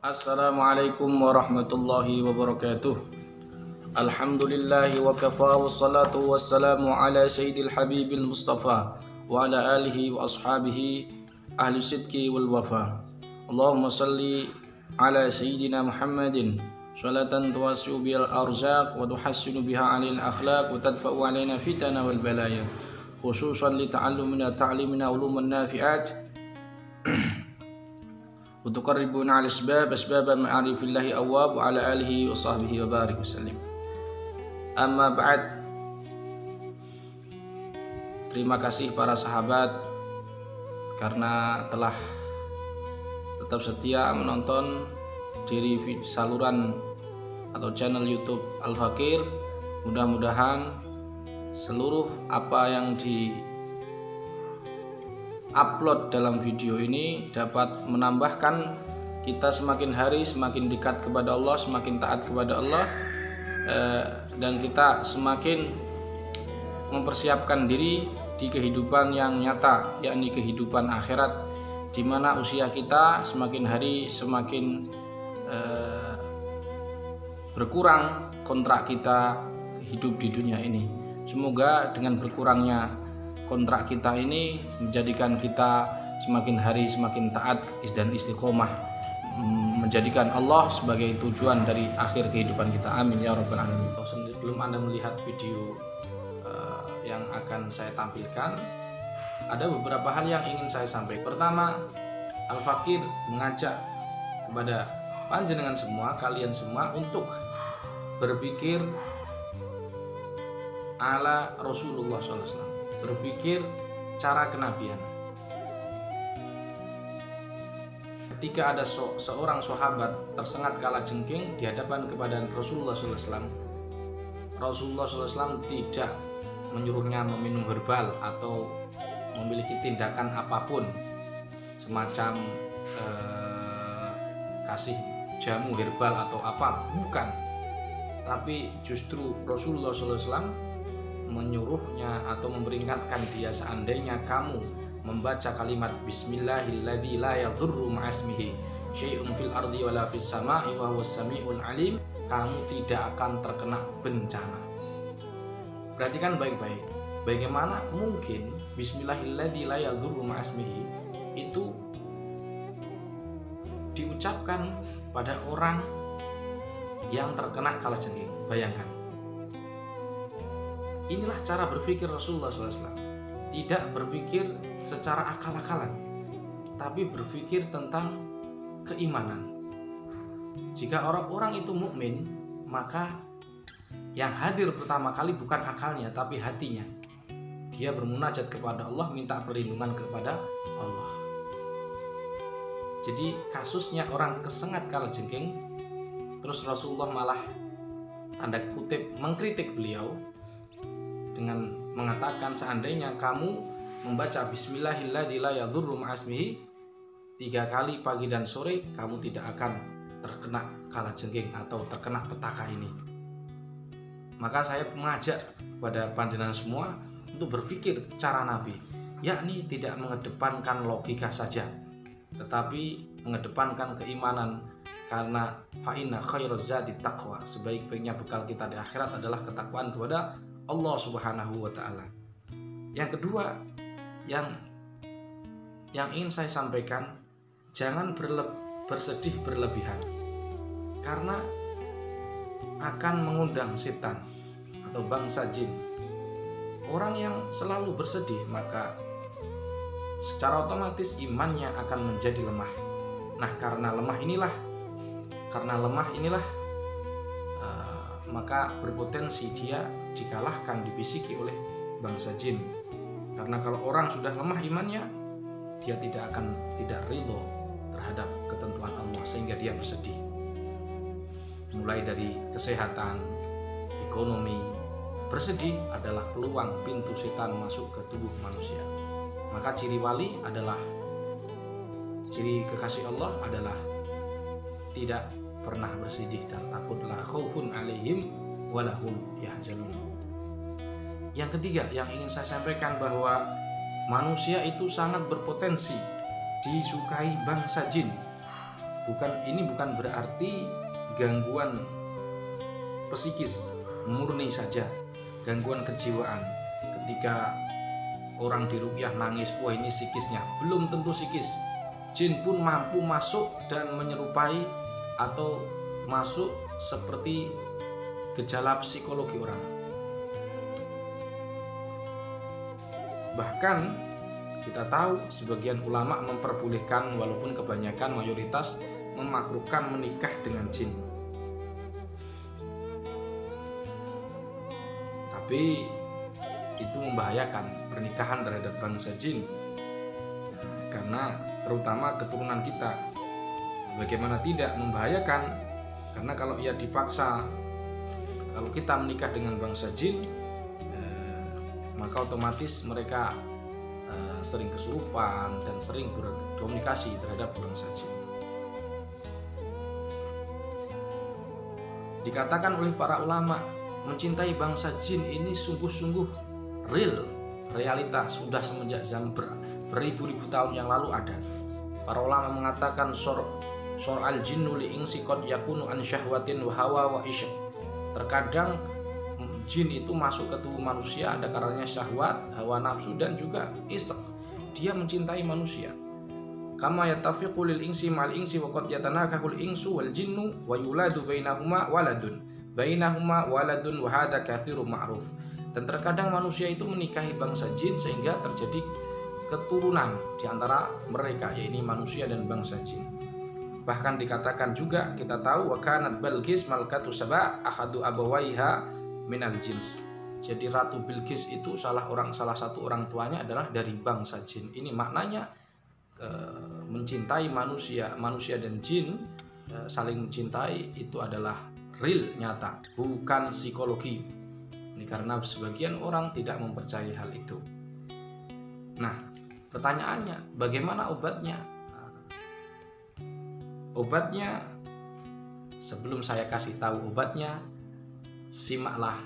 Assalamualaikum warahmatullahi wabarakatuh. Alhamdulillahi wa kafa wassalatu wassalamu ala sayyidil habibil mustafa wa ala alihi wa ashabihi ahli sidqi wal wafa. Allahumma salli ala sayyidina Muhammadin salatan tuwasi'u bihal arzaq wa tuhassinu biha 'alil akhlaq wa tadfa'u 'alaina fitana wal balaya khususan li ta'allumina ta'limina uluman nafi'at Utuqarribuna al-asbab asbaba ma'arifillahi awwab wa ala alihi wa sahbihi wa barik wasallim. Amma ba'd. Terima kasih para sahabat karena telah tetap setia menonton dari saluran atau channel YouTube Al-Fakir. Mudah-mudahan seluruh apa yang upload dalam video ini dapat menambahkan kita semakin hari semakin dekat kepada Allah, semakin taat kepada Allah, dan kita semakin mempersiapkan diri di kehidupan yang nyata, yakni kehidupan akhirat, di mana usia kita semakin hari semakin berkurang kontrak kita hidup di dunia ini. Semoga dengan berkurangnya kontrak kita ini menjadikan kita semakin hari semakin taat dan istiqomah, menjadikan Allah sebagai tujuan dari akhir kehidupan kita. Amin ya rabbal alamin. Sebelum Anda melihat video yang akan saya tampilkan, ada beberapa hal yang ingin saya sampaikan. Pertama, Al-Fakir mengajak kepada panjenengan semua, kalian semua, untuk berpikir ala Rasulullah SAW, berpikir cara kenabian. Ketika ada seorang sahabat tersengat kalajengking di hadapan kepada Rasulullah SAW, Rasulullah SAW tidak menyuruhnya meminum herbal atau memiliki tindakan apapun semacam kasih jamu herbal atau apa, bukan. Tapi justru Rasulullah SAW menyuruhnya atau memperingatkan dia, seandainya kamu membaca kalimat bismillahilladzi la yadurru ma'asmihi syai'un fil ardi wala fis sama'i wa huwas samiul alim, kamu tidak akan terkena bencana. Perhatikan baik-baik, bagaimana mungkin bismillahilladzi la yadurru ma'asmihi itu diucapkan pada orang yang terkena kalajengking. Bayangkan. Inilah cara berpikir Rasulullah SAW. Tidak berpikir secara akal-akalan, tapi berpikir tentang keimanan. Jika orang-orang itu mukmin, maka yang hadir pertama kali bukan akalnya, tapi hatinya. Dia bermunajat kepada Allah, minta perlindungan kepada Allah. Jadi kasusnya orang kesengat kalajengking, terus Rasulullah malah tanda kutip mengkritik beliau dengan mengatakan, seandainya kamu membaca bismillahilladzi la yadurru ma'asmihi 3 kali pagi dan sore, kamu tidak akan terkena kalajengking atau terkena petaka ini. Maka saya mengajak kepada panjenengan semua untuk berpikir cara Nabi, yakni tidak mengedepankan logika saja, tetapi mengedepankan keimanan, karena fa inna khairaz zadi taqwa, sebaik-baiknya bekal kita di akhirat adalah ketakwaan kepada Allah Subhanahu wa ta'ala. Yang kedua yang ingin saya sampaikan, jangan bersedih berlebihan, karena akan mengundang setan atau bangsa jin. Orang yang selalu bersedih maka secara otomatis imannya akan menjadi lemah. Nah, karena lemah inilah maka berpotensi dia dikalahkan, dibisiki oleh bangsa jin. Karena kalau orang sudah lemah imannya, dia tidak ridho terhadap ketentuan Allah, sehingga dia bersedih. Mulai dari kesehatan, ekonomi, bersedih adalah peluang pintu setan masuk ke tubuh manusia. Maka ciri kekasih Allah adalah tidak pernah bersedih dan takut, la khaufun alaihim walahum yahzanun. Yang ketiga yang ingin saya sampaikan, bahwa manusia itu sangat berpotensi disukai bangsa jin. Ini bukan berarti gangguan psikis murni saja, gangguan kejiwaan. Ketika orang diruqyah nangis, wah ini psikisnya. Belum tentu psikis. Jin pun mampu masuk dan menyerupai atau masuk seperti gejala psikologi orang. Bahkan kita tahu sebagian ulama memperbolehkan, walaupun kebanyakan mayoritas memakruhkan menikah dengan jin. Tapi itu membahayakan pernikahan terhadap bangsa jin, karena terutama keturunan kita. Bagaimana tidak membahayakan? Karena kalau ia dipaksa, kalau kita menikah dengan bangsa jin, maka otomatis mereka sering kesurupan dan sering berkomunikasi terhadap bangsa jin. Dikatakan oleh para ulama, mencintai bangsa jin ini sungguh-sungguh realita sudah semenjak zaman beribu-ribu tahun yang lalu ada. Para ulama mengatakan al jinnu li insi qad yakunu an syahwatin wa hawa wa isyq. Terkadang jin itu masuk ke tubuh manusia ada karenanya syahwat, hawa nafsu, dan juga isyq. Dia mencintai manusia. Kama yatafiqu lil insi ma'al insi wa qad yatanakahul insu wal jinnu wa yuladu bainahuma waladun wa hadza katsirun ma'ruf. Dan terkadang manusia itu menikahi bangsa jin sehingga terjadi keturunan di antara mereka, yaitu manusia dan bangsa jin. Bahkan dikatakan juga, kita tahu, wa kanat Balqis malkatu saba ahadu abawaiha minal jins. Jadi Ratu Bilqis itu salah satu orang tuanya adalah dari bangsa jin. Ini maknanya mencintai manusia dan jin, saling mencintai itu adalah real, nyata, bukan psikologi. Ini karena sebagian orang tidak mempercayai hal itu. Nah, pertanyaannya, bagaimana obatnya? Obatnya, sebelum saya kasih tahu obatnya, simaklah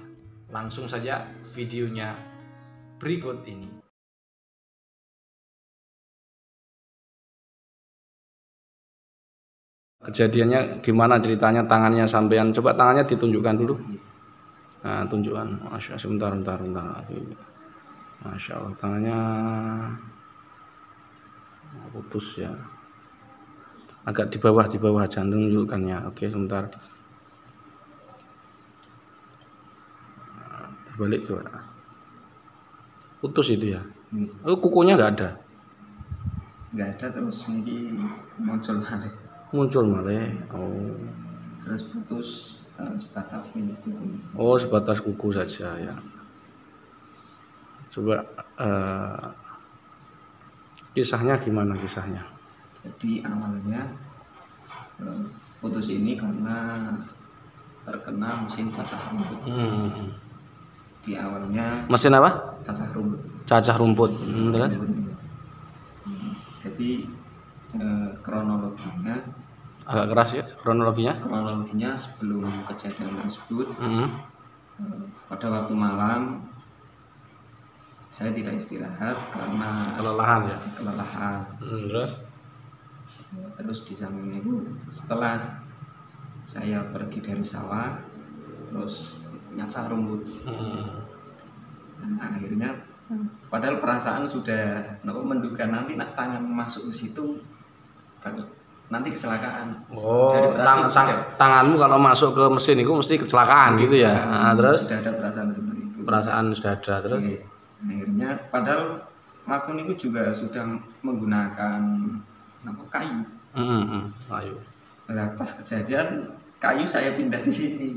langsung saja videonya berikut ini. Kejadiannya gimana ceritanya, tangannya sampean, coba tangannya ditunjukkan dulu. Nah, tunjukkan. Masya Allah, sebentar. Masya Allah, tangannya putus ya. Agak di bawah jangan tunjukkannya. Oke, sebentar. Terbalik coba. Putus itu ya. Oh, kukunya nggak ada. Nggak ada, terus ini Muncul malah. Oh. Terus putus sebatas ini kuku. Oh, sebatas kuku saja ya. Coba kisahnya gimana kisahnya? Jadi awalnya putus ini karena terkena mesin cacah rumput. Di awalnya mesin apa? Cacah rumput. Terus? Jadi kronologinya agak keras ya kronologinya sebelum kejadian tersebut. Pada waktu malam saya tidak istirahat karena kelelahan. Terus di samping itu, setelah saya pergi dari sawah, terus nyacah rumput. Nah, akhirnya padahal perasaan sudah menduga nanti tangan masuk ke situ nanti kecelakaan. Oh, Dari perasaan tanganmu kalau masuk ke mesin itu mesti kecelakaan gitu ya. Nah, terus sudah ada perasaan seperti itu. perasaan sudah ada terus. Oke. Akhirnya padahal waktu itu juga sudah menggunakan kayu. Ayo. Nah, pas kejadian kayu saya pindah di sini.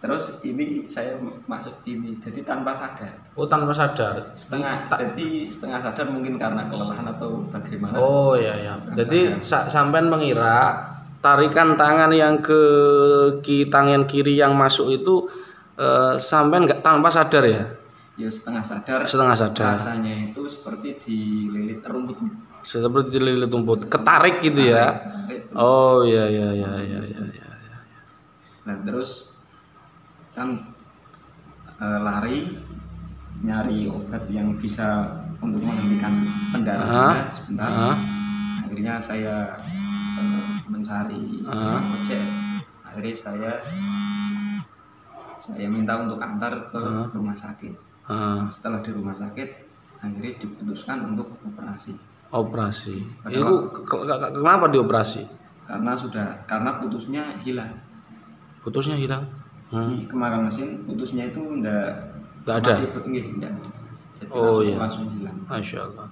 Terus ini saya masuk ini, jadi tanpa sadar. Oh, tanpa sadar. Jadi setengah sadar mungkin karena kelelahan atau bagaimana. Oh iya ya. Jadi sampean mengira tarikan tangan yang ke tangan kiri yang masuk itu sampean nggak tanpa sadar ya? Ya setengah sadar. Setengah sadar. Rasanya itu seperti dililit rumput. Seperti dililit rumput, ketarik gitu ya. Oh iya. Nah, terus kan lari nyari obat yang bisa untuk menghentikan pendarahannya sebentar. Akhirnya saya mencari ojek. Akhirnya saya minta untuk antar ke rumah sakit. Setelah di rumah sakit akhirnya diputuskan untuk operasi. Itu kenapa dioperasi? Karena putusnya hilang. Di kemakan mesin putusnya itu enggak ada. Enggak. Jadi langsung hilang. Masya Allah.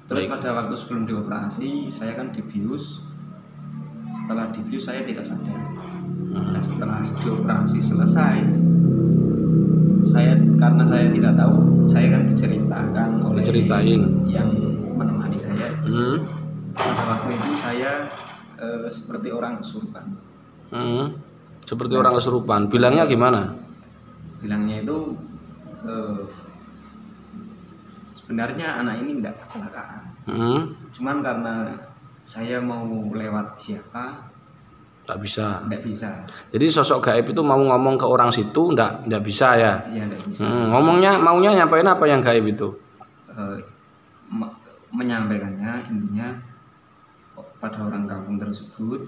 Terus pada waktu sebelum dioperasi saya kan dibius. Setelah dibius saya tidak sadar. Nah, setelah dioperasi selesai, karena saya tidak tahu, saya kan diceritakan oleh yang menemani saya. Pada waktu itu saya seperti orang kesurupan. Seperti orang kesurupan. Bilangnya gimana? Bilangnya itu sebenarnya anak ini tidak kecelakaan. Cuman karena saya mau lewat siapa, tak bisa. Jadi sosok gaib itu mau ngomong ke orang situ ndak bisa ya? Iya, ndak bisa. Maunya nyampein apa yang gaib itu? Menyampaikannya intinya pada orang kampung tersebut,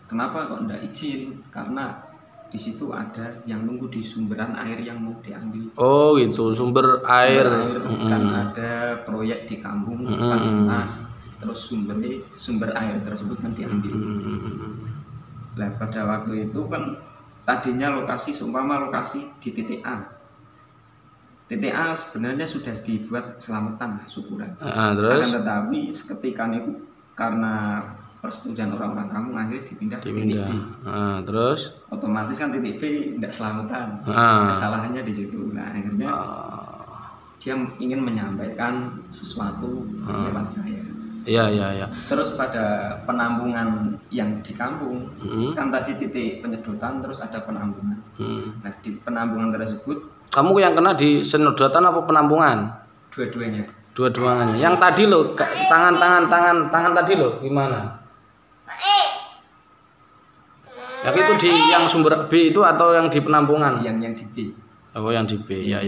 kenapa kok ndak izin? Karena di situ ada yang nunggu di sumberan air yang mau diambil. Oh gitu, sumber air. Kan ada proyek di kampung Pansenas, terus sumber air tersebut kan diambil. Nah, pada waktu itu kan tadinya lokasi di titik A. Titik A sebenarnya sudah dibuat selamatan syukuran. Terus? Akan tetapi seketika itu karena persetujuan orang-orang kampung akhirnya dipindah ke titik B. Terus? Otomatis kan titik B tidak selamatan. Kesalahannya di situ. Nah, akhirnya dia ingin menyampaikan sesuatu lewat saya. Iya. Terus pada penampungan yang di kampung, kan tadi titik penyedotan terus ada penampungan. Nah, di penampungan tersebut, kamu yang kena di sedotan apa penampungan? Dua-duanya. Yang tadi loh, tangan tadi loh, gimana? Yang itu di yang sumber B itu atau yang di penampungan? Yang di B. Oh, yang di B, ya.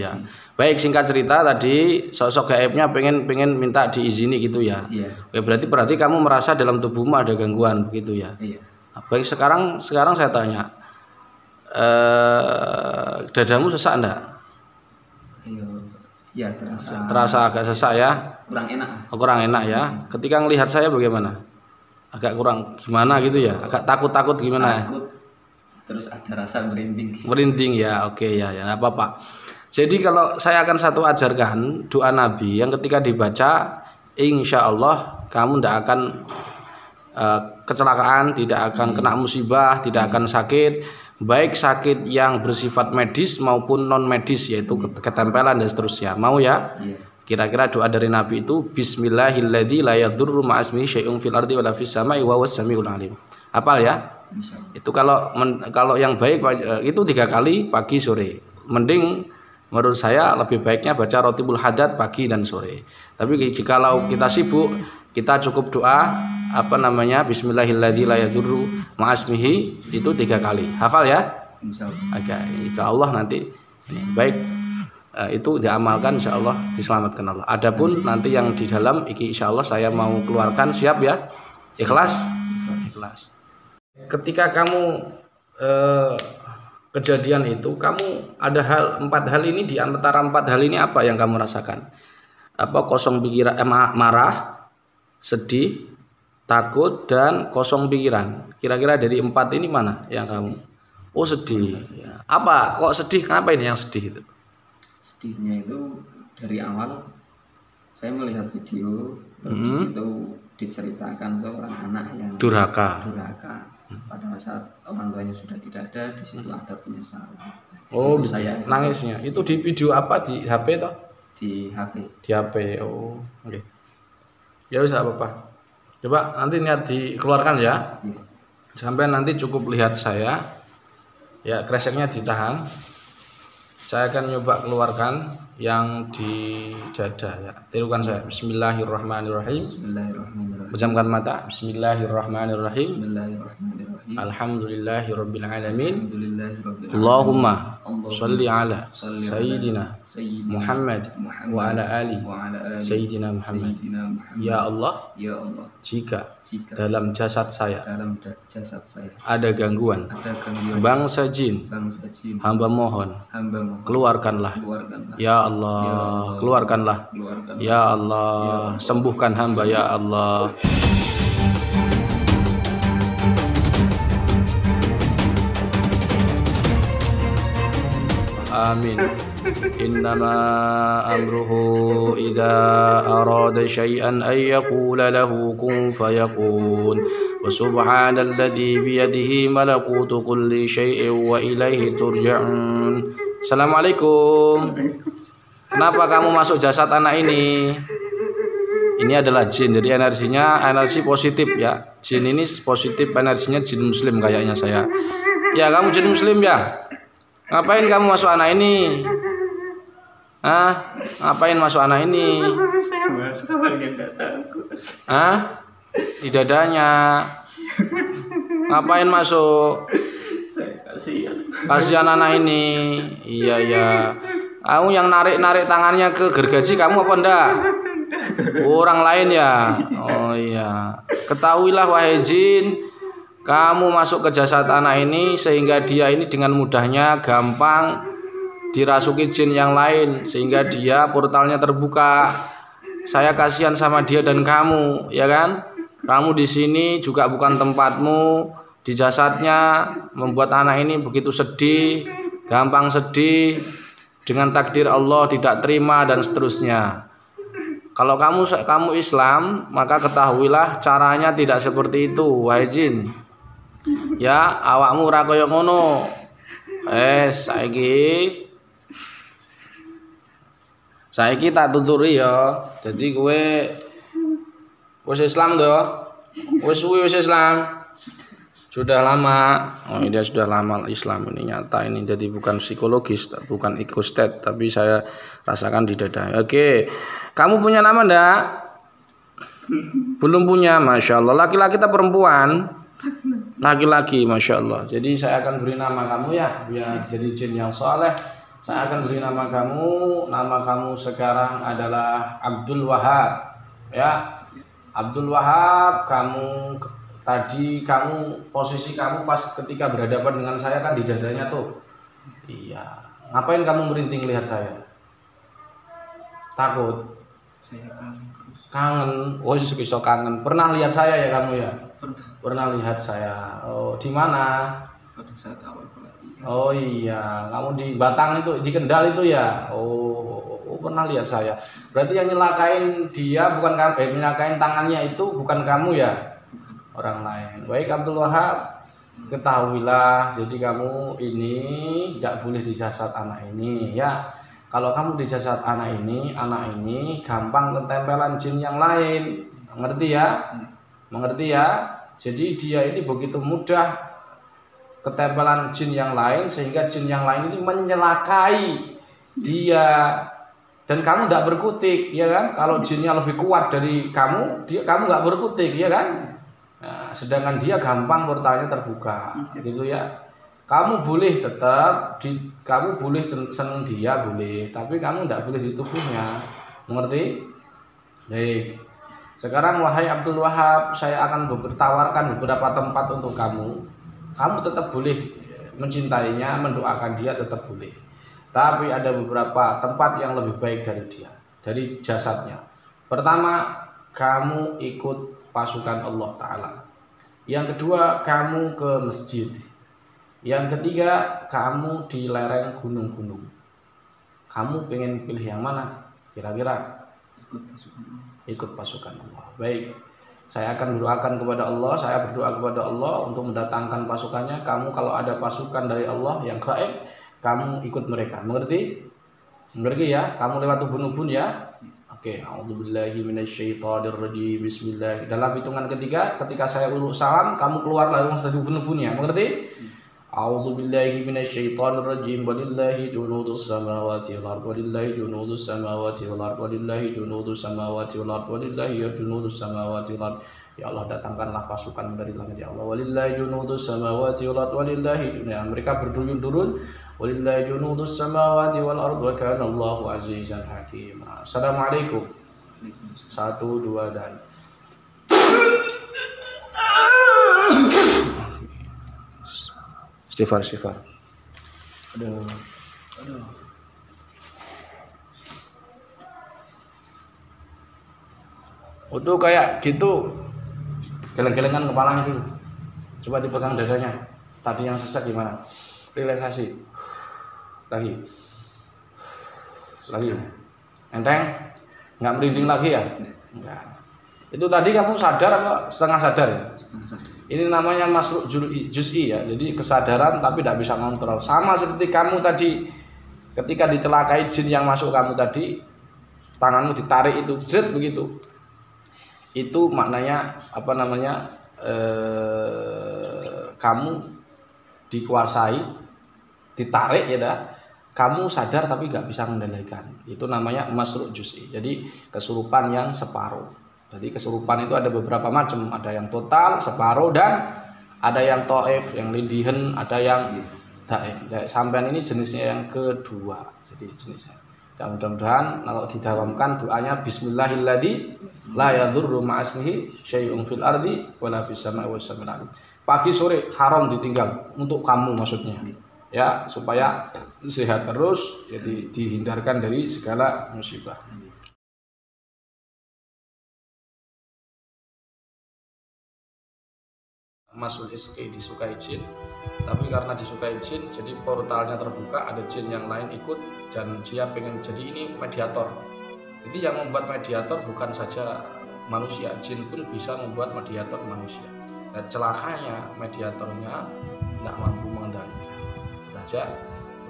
Baik, singkat cerita tadi sosok gaibnya pengen minta diizini gitu ya. Iya. Oke, berarti kamu merasa dalam tubuhmu ada gangguan begitu ya. Iya. Baik, sekarang saya tanya, dadamu sesak enggak? Iya, terasa agak sesak ya. Kurang enak ya. Ketika ngelihat saya bagaimana? Agak kurang gimana gitu ya? Agak takut gimana? Takut. Terus ada rasa merinding. Merinding ya, oke ya, nggak apa-apa. Jadi kalau saya akan ajarkan doa Nabi yang ketika dibaca, insya Allah kamu tidak akan kecelakaan, tidak akan kena musibah, tidak akan sakit, baik sakit yang bersifat medis maupun non medis, yaitu ketempelan dan seterusnya. Mau ya? Kira-kira doa dari Nabi itu Bismillahilladzi la yadurru ma'asmihi syai'un fil ardi wala fis sama'i wa huwas samiul alim. Hafal ya? Itu kalau yang baik itu 3 kali pagi sore. Mending menurut saya lebih baiknya baca Rotibul Haddad pagi dan sore. Tapi jikalau kita sibuk, kita cukup doa Bismillahilladzi la yadurru ma'asmihi itu 3 kali. Hafal ya? Insyaallah. Oke, insyaallah nanti ini baik. Itu diamalkan insyaallah diselamatkan Allah. Adapun nanti yang di dalam insyaallah saya mau keluarkan, siap ya? Ikhlas? Ikhlas. Ketika kamu kejadian itu, kamu ada 4 hal ini, di antara 4 hal ini apa yang kamu rasakan? Kosong pikiran, marah, sedih, takut dan kosong pikiran. Kira-kira dari 4 ini mana yang kamu? Oh, sedih. Ya. Apa? Kok sedih? Kenapa ini yang sedih itu? Sedihnya itu dari awal saya melihat video, terus di situ diceritakan seorang anak yang Durhaka. Pada saat orang tuanya sudah tidak ada, di situ ada penyesalan. Oh, Situ saya nangisnya. Itu di video apa, di HP toh? di HP. Di HP. Oh, oke. Ya bisa apa-apa. Coba nanti niat dikeluarkan ya. Iya. Sampai nanti cukup lihat saya. Ya, kreseknya ditahan. Saya akan nyoba keluarkan yang di dada ya. Tirukan saya. Bismillahirrahmanirrahim. Bismillahirrahmanirrahim. Pejamkan mata. Bismillahirrahmanirrahim. Bismillahirrahmanirrahim. Alhamdulillahirabbil alamin. Alhamdulillahirabbil Allahumma Allahumma sholli ala sholli ala sayyidina Sayyidina Muhammad wa ala ali wa ala ali sayyidina Muhammad. Sayyidina Muhammad. Ya Allah, Ya Allah, jika jika dalam jasad saya dalam jasad saya ada gangguan ada gangguan bangsa jin, bangsa jin, hamba mohon hamba mohon keluarkanlah. keluarkanlah. Ya Allah, keluarkanlah. Keluarkanlah. Ya Allah, sembuhkan hamba ya Allah. Amin. Innama amruhu idza arada syai'an ay yaqula lahu kun fayakun. Wa subhanalladzi biyadihi malakutu kulli syai'in wa ilaihi turja'un. Assalamualaikum. Kenapa kamu masuk jasad anak ini? Ini adalah jin, jadi energinya energi positif ya. Jin ini positif, energinya jin muslim kayaknya saya. Ya, kamu jin muslim ya? Ngapain kamu masuk anak ini? Hah? Ngapain masuk anak ini? Hah? Di dadanya. Ngapain masuk? Kasihan anak ini. Iya ya. Kamu yang narik tangannya ke gergaji kamu apa enggak? Orang lain ya. Oh iya. Ketahuilah wahai jin, kamu masuk ke jasad anak ini sehingga dia ini dengan mudahnya gampang dirasuki jin yang lain sehingga dia portalnya terbuka. Saya kasihan sama dia dan kamu, ya kan? Kamu di sini juga bukan tempatmu. Di jasadnya membuat anak ini begitu sedih, gampang sedih, dengan takdir Allah tidak terima dan seterusnya. Kalau kamu Islam, maka ketahuilah caranya tidak seperti itu, wahai jin. Ya, awakmu ora kaya ngono. Saiki tak tuturi ya. Jadi kowe wis Islam to? Wis suwi wis Islam. Sudah lama. Oh, dia sudah lama Islam ini nyata ini. Jadi bukan psikologis, bukan ikostet, tapi saya rasakan di dada. Oke. Kamu punya nama ndak? Belum punya, Masya Allah. Laki-laki atau perempuan? Laki-laki, Masya Allah. Jadi saya akan beri nama kamu ya, biar jadi jin yang soleh. Saya akan beri nama kamu. Nama kamu sekarang adalah Abdul Wahab. Ya, Abdul Wahab. Posisi kamu pas ketika berhadapan dengan saya kan di dadanya tuh. Iya. Ngapain kamu merinding lihat saya? Takut? Saya Kangen. Oh, bisa kangen. Pernah lihat saya ya kamu ya? Pernah lihat saya. Oh, di mana? pada saat awal pelatihan. Oh iya, kamu di Batang itu, di Kendal itu ya? Oh, pernah lihat saya. Berarti yang nyelakain dia bukan kamu, nyelakain tangannya itu bukan kamu ya? Orang lain. Baik Abdul Wahab, ketahuilah, jadi kamu ini tidak boleh di jasad anak ini ya. Kalau kamu di jasad anak ini gampang ketempelan jin yang lain. Mengerti ya? Mengerti ya? Jadi dia ini begitu mudah ketempelan jin yang lain sehingga jin yang lain ini menyelakai dia. Dan kamu tidak berkutik, ya kan? Kalau jinnya lebih kuat dari kamu, kamu nggak berkutik, ya kan? Nah, sedangkan dia gampang portalnya terbuka, gitu ya. Kamu boleh tetap, kamu boleh seneng dia boleh, tapi kamu tidak boleh di tubuhnya, mengerti? Baik. Sekarang wahai Abdul Wahab, saya akan bertawarkan beberapa tempat untuk kamu. Kamu tetap boleh mencintainya, mendoakan dia tetap boleh. Tapi ada beberapa tempat yang lebih baik dari dia, dari jasadnya. Pertama, kamu ikut pasukan Allah Ta'ala. Yang kedua, kamu ke masjid. Yang ketiga, kamu di lereng gunung-gunung. Kamu pengen pilih yang mana? Kira-kira? Ikut pasukan Allah. Baik, saya akan berdoakan kepada Allah. Saya berdoa kepada Allah untuk mendatangkan pasukannya. Kamu kalau ada pasukan dari Allah yang gaib, kamu ikut mereka. Mengerti? Mengerti ya? Kamu lewat ubun-ubun ya? Oke, a'udzubillahi minasyaitonirrajim. Bismillah. Dalam hitungan ketiga, ketika saya uluk salam, kamu keluar langsung dari ubun-ubunnya. Mengerti? A'udzubillahi minasyaitonirrajim. Walillahi junudus samawati wal ardh. Walillahi junudus samawati wal ardh. Walillahi junudus samawati wal ardh. Walillahi junudus samawati wal ardh. Ya Allah, datangkanlah pasukan dari langit ya Allah. Walillahi junudus samawati wal ardh. Walillahi junudus. Mereka berduyun-duyun. Walillahi junudus samawati wal ardh wa kana Allahu azizan hakim. Assalamualaikum. 1, 2 dan istighfar. Aduh. Itu kayak gitu. Geleng-gelengan kepalanya dulu. Coba dipegang dadanya. Tadi yang sesak gimana? Relaksasi. Lagi. Enteng? Nggak merinding lagi ya? Enggak. Itu tadi kamu sadar apa setengah sadar? Setengah sadar. Ini namanya masruk juz'i ya. Jadi kesadaran tapi tidak bisa kontrol. Sama seperti kamu tadi ketika dicelakai jin yang masuk kamu tadi, tanganmu ditarik itu jret begitu. Itu maknanya apa namanya? Kamu dikuasai, ditarik ya dah. Kamu sadar tapi nggak bisa mengendalikan. Itu namanya masruk juz'i. Jadi kesurupan yang separuh. Jadi kesurupan itu ada beberapa macam. Ada yang total, separuh, dan ada yang to'if, yang lindihen, ada yang daim. Sampean ini jenisnya yang kedua. Jadi jenisnya. Dan mudah-mudahan kalau didawamkan doanya Bismillahilladzi la yadurru ma'asmihi syai'un fil ardi wala fis sama'i was sama'il. Pagi sore haram ditinggal untuk kamu maksudnya. Ya, supaya sehat terus, jadi dihindarkan dari segala musibah. Masul Iski disukai jin, tapi karena disukai jin, jadi portalnya terbuka, ada jin yang lain ikut dan dia pengen jadi ini mediator. Jadi yang membuat mediator bukan saja manusia, jin pun bisa membuat mediator manusia. Dan celakanya mediatornya tidak mampu mengendalikan. Saja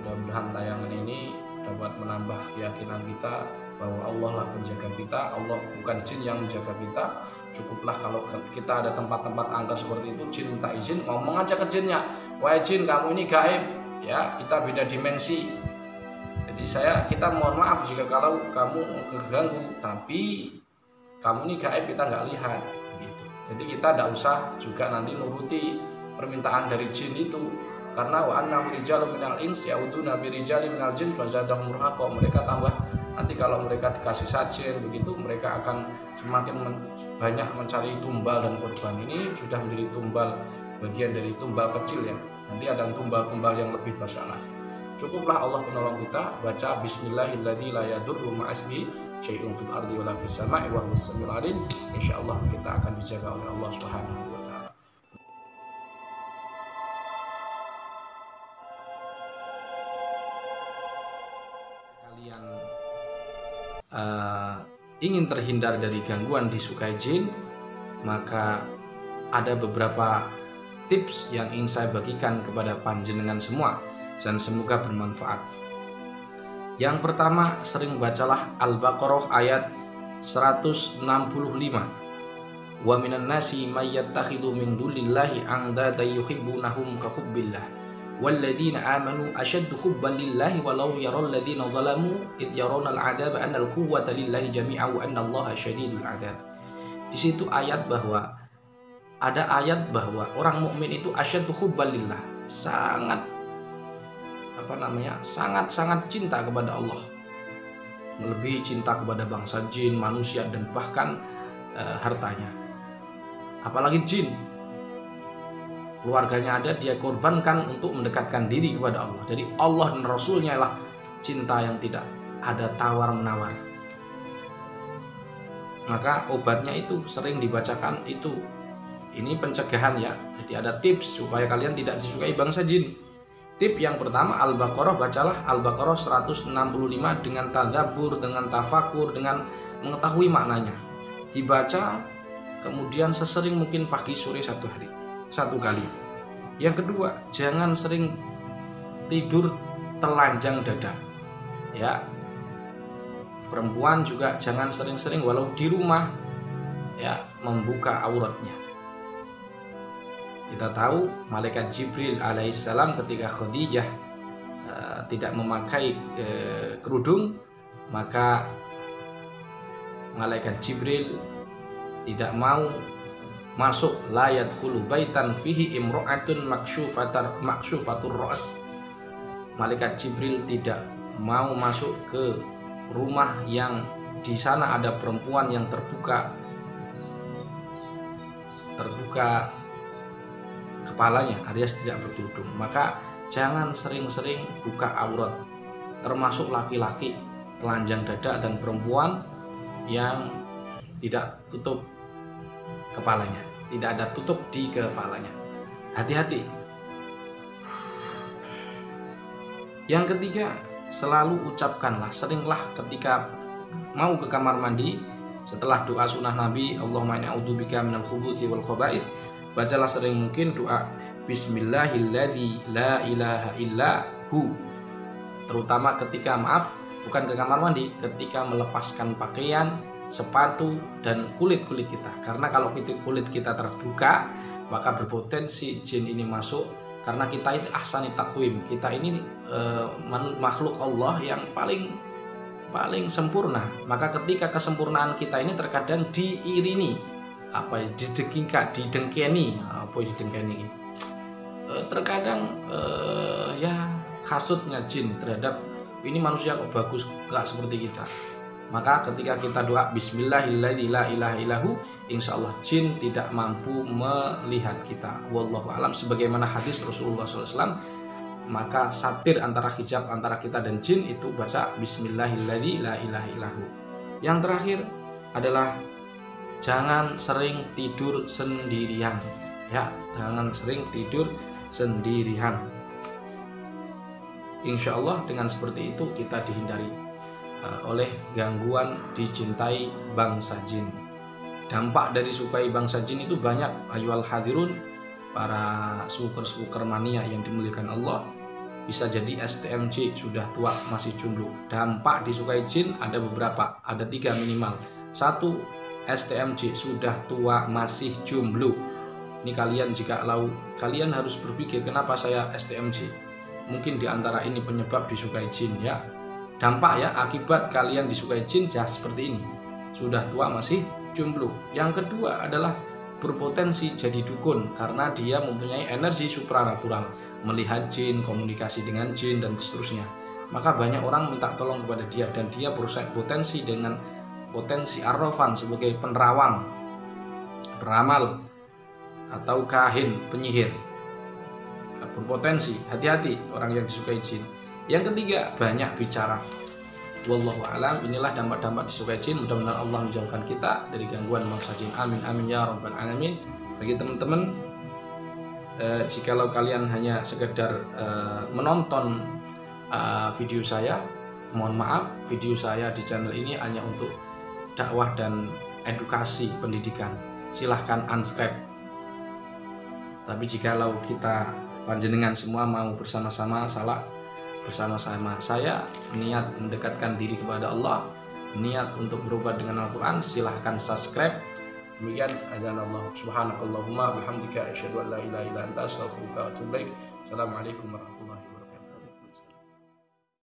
mudah-mudahan tayangan ini dapat menambah keyakinan kita bahwa Allah lah penjaga kita. Allah bukan jin yang menjaga kita. Cukuplah kalau kita ada tempat-tempat angker seperti itu, jin minta izin ngomong aja ke jinnya, wahai jin kamu ini gaib ya, kita beda dimensi. Jadi kita mohon maaf jika kalau kamu terganggu, tapi kamu ini gaib kita nggak lihat gitu. Jadi kita tidak usah juga nanti nuruti permintaan dari jin itu. Karena wa annahu rijalun minal ins yauduna bi rijalin minal jin fazadahum rahaqa. Mereka tambah nanti kalau mereka dikasih sajir begitu, mereka akan semakin banyak mencari tumbal dan korban. Ini sudah menjadi tumbal, bagian dari tumbal kecil ya. Nanti ada tumbal-tumbal yang lebih besar lagi. Cukuplah Allah penolong kita baca Bismillahilladzi la yadurru ma'asmihi syai'un fil ardi wala fis sama'i wa huwas samiul alim. Insyaallah kita akan dijaga oleh Allah Subhanahu wa taala. Kalian ingin terhindar dari gangguan disukai jin, maka ada beberapa tips yang ingin saya bagikan kepada panjenengan semua dan semoga bermanfaat. Yang pertama, sering bacalah Al-Baqarah ayat 165. Wa minan nasi may yattakhidhu min dunillahi andada yuhibbunahum ka hubbillah. Walladzina amanu ashaddu hubban lillahi walau yaral ladzina zalamu id yarawna al-'adzaba anna al-quwwata lillahi jami'an wa anna Allaha syadidul 'adzab. Di situ ada ayat bahwa orang mukmin itu asyaddu hubban lillah, sangat sangat cinta kepada Allah, melebihi cinta kepada bangsa jin, manusia, dan bahkan hartanya. Apalagi jin, keluarganya ada, dia korbankan untuk mendekatkan diri kepada Allah. Jadi Allah dan Rasulnya lah cinta yang tidak ada tawar menawar. maka obatnya itu sering dibacakan itu. Ini pencegahan ya. Jadi ada tips supaya kalian tidak disukai bangsa jin. Tip yang pertama, Al-Baqarah, bacalah Al-Baqarah 165 dengan tadabbur, dengan tafakur, dengan mengetahui maknanya. Dibaca kemudian sesering mungkin pagi sore 1 kali. Yang kedua, jangan sering tidur telanjang dada. Ya. Perempuan juga jangan sering-sering walau di rumah ya membuka auratnya. Kita tahu malaikat Jibril alaihissalam ketika Khadijah tidak memakai kerudung, maka malaikat Jibril tidak mau masuk, la yadkhulu baitan fihi imra'atun makshufatur ra's. Malaikat Jibril tidak mau masuk ke rumah yang di sana ada perempuan yang terbuka kepalanya alias tidak berkerudung. Maka jangan sering-sering buka aurat, termasuk laki-laki telanjang dada dan perempuan yang tidak tutup kepalanya, tidak ada tutup di kepalanya. Hati-hati. Yang ketiga, selalu ucapkanlah, seringlah ketika mau ke kamar mandi setelah doa sunnah Nabi, Allahumma inni a'udzubika minal khubuthi wal khaba'ith, bacalah sering mungkin doa Bismillahilladzi la ilaha illa hu. Terutama ketika bukan ke kamar mandi, ketika melepaskan pakaian, sepatu dan kulit-kulit kita. Karena kalau kulit kita terbuka, maka berpotensi jin ini masuk. Karena kita itu ahsani takwim, kita ini makhluk Allah yang paling sempurna. Maka ketika kesempurnaan kita ini terkadang diiringi didengkeni, terkadang ya hasutnya jin terhadap ini manusia kok bagus, gak seperti kita. Maka ketika kita doa Bismillahilladzi la ilaha illahu, insyaallah jin tidak mampu melihat kita. Wallahu alam. Sebagaimana hadis Rasulullah SAW, maka satir antara hijab antara kita dan jin itu baca Bismillahilladzi la ilaha illahu. Yang terakhir adalah jangan sering tidur sendirian. Ya, jangan sering tidur sendirian. Insya Allah dengan seperti itu kita dihindari oleh gangguan dicintai bangsa jin. Dampak dari sukai bangsa jin itu banyak. Ayyuhal hadirun, para suker mania yang dimuliakan Allah, bisa jadi STMJ sudah tua masih jomblo. Dampak disukai jin ada beberapa, ada 3 minimal. 1, STMJ sudah tua masih jomblo. Ini kalian harus berpikir, kenapa saya STMJ? Mungkin diantara ini penyebab disukai jin ya. Dampak ya, akibat kalian disukai jin ya seperti ini, sudah tua masih jomblo. Yang kedua adalah berpotensi jadi dukun, karena dia mempunyai energi supranatural, melihat jin, komunikasi dengan jin dan seterusnya. Maka banyak orang minta tolong kepada dia, dan dia berpotensi dengan potensi arrofan sebagai penerawang, peramal atau kahin, penyihir. Berpotensi, hati-hati orang yang disukai jin. Yang ketiga, banyak bicara. Wallahu a'lam. Inilah dampak-dampak disukai jin. Mudah-mudahan Allah menjauhkan kita dari gangguan bangsa jin. Amin amin ya rabbal alamin. Bagi teman-teman, jikalau kalian hanya sekedar menonton video saya, mohon maaf, video saya di channel ini hanya untuk dakwah dan edukasi pendidikan. Silahkan unsubscribe. Tapi jikalau kita panjenengan semua mau bersama-sama saya niat mendekatkan diri kepada Allah, niat untuk berubah dengan Al-Quran, silahkan subscribe. Demikian, subhanakallahumma bihamdika asyhadu an la ilaha illa anta astaghfiruka wa atubu ilaik. Assalamualaikum warahmatullahi wabarakatuh.